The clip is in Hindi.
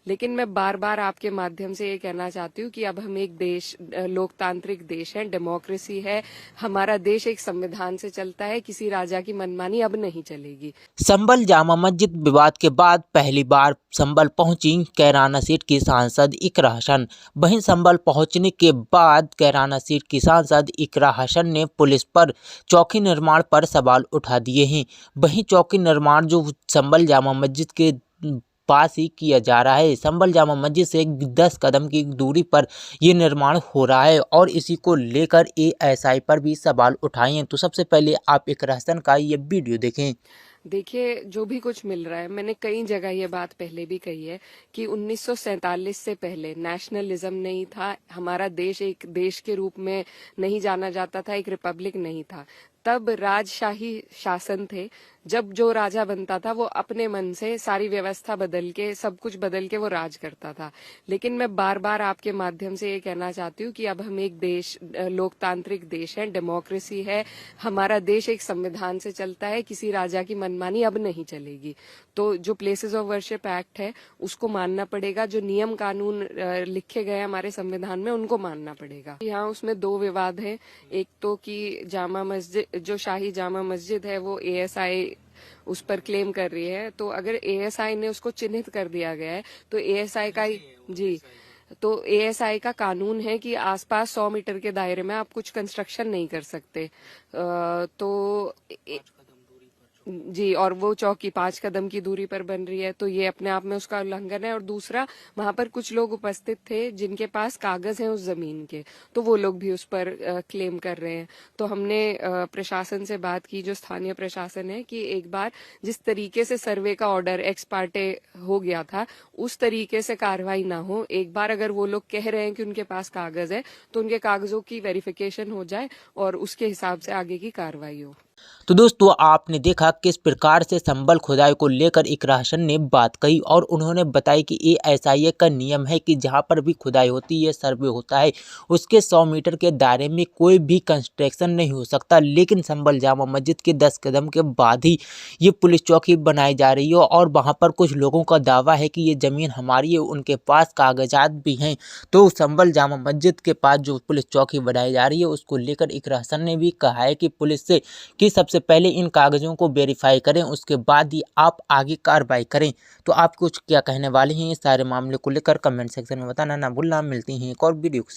लेकिन मैं बार बार आपके माध्यम से ये कहना चाहती हूँ कि अब हम एक देश, लोकतांत्रिक देश है, डेमोक्रेसी है, हमारा देश एक संविधान से चलता है, किसी राजा की मनमानी अब नहीं चलेगी। संभल जामा मस्जिद विवाद के बाद पहली बार संभल पहुंची कैराना सीट की सांसद इकरा हसन। वहीं संभल पहुंचने के बाद कैराना सीट की सांसद इकरा हसन ने पुलिस पर चौकी निर्माण पर सवाल उठा दिए हैं। वहीं चौकी निर्माण जो संभल जामा मस्जिद के पास ही किया जा रहा है, संभल जामा मस्जिद से 10 कदम की दूरी पर ये निर्माण हो रहा है और इसी को लेकर एएसआई पर भी सवाल उठाए हैं। तो सबसे पहले आप इकरा हसन का ये वीडियो देखें। देखिए, जो भी कुछ मिल रहा है, मैंने कई जगह ये बात पहले भी कही है कि 1947 से पहले नेशनलिज्म नहीं था, हमारा देश एक देश के रूप में नहीं जाना जाता था, एक रिपब्लिक नहीं था। तब राजशाही शासन थे। जब जो राजा बनता था वो अपने मन से सारी व्यवस्था बदल के, सब कुछ बदल के वो राज करता था। लेकिन मैं बार बार आपके माध्यम से ये कहना चाहती हूँ कि अब हम एक देश, लोकतांत्रिक देश है, डेमोक्रेसी है, हमारा देश एक संविधान से चलता है, किसी राजा की मनमानी अब नहीं चलेगी। तो जो प्लेसेस ऑफ वर्शिप एक्ट है उसको मानना पड़ेगा, जो नियम कानून लिखे गए हमारे संविधान में उनको मानना पड़ेगा। यहाँ उसमें दो विवाद हैं। एक तो कि जामा मस्जिद, जो शाही जामा मस्जिद है, वो एएसआई उस पर क्लेम कर रही है। तो अगर एएसआई ने उसको चिन्हित कर दिया गया है तो एएसआई का जी, तो एएसआई का कानून है कि आसपास 100 मीटर के दायरे में आप कुछ कंस्ट्रक्शन नहीं कर सकते। तो जी, और वो चौकी 5 कदम की दूरी पर बन रही है, तो ये अपने आप में उसका उल्लंघन है। और दूसरा, वहां पर कुछ लोग उपस्थित थे जिनके पास कागज हैं उस जमीन के, तो वो लोग भी उस पर क्लेम कर रहे हैं। तो हमने प्रशासन से बात की, जो स्थानीय प्रशासन है, कि एक बार जिस तरीके से सर्वे का ऑर्डर एक्स पार्टे हो गया था उस तरीके से कार्रवाई ना हो। एक बार अगर वो लोग कह रहे हैं कि उनके पास कागज है तो उनके कागजों की वेरिफिकेशन हो जाए और उसके हिसाब से आगे की कार्रवाई हो। तो दोस्तों, आपने देखा किस प्रकार से संभल खुदाई को लेकर इकरा हसन ने बात कही और उन्होंने बताया कि एएसआई का नियम है कि जहां पर भी खुदाई होती है, सर्वे होता है, उसके 100 मीटर के दायरे में कोई भी कंस्ट्रक्शन नहीं हो सकता। लेकिन संभल जामा मस्जिद के 10 कदम के बाद ही ये पुलिस चौकी बनाई जा रही है और वहां पर कुछ लोगों का दावा है कि ये जमीन हमारी है, उनके पास कागजात भी हैं। तो संभल जामा मस्जिद के पास जो पुलिस चौकी बनाई जा रही है उसको लेकर इकरा हसन ने भी कहा है कि पुलिस से कि सबसे पहले इन कागजों को वेरीफाई करें, उसके बाद ही आप आगे कार्रवाई करें। तो आप कुछ क्या कहने वाले हैं इस सारे मामले को लेकर कमेंट सेक्शन में बताना ना भूलना। मिलती हैं एक और वीडियो के साथ।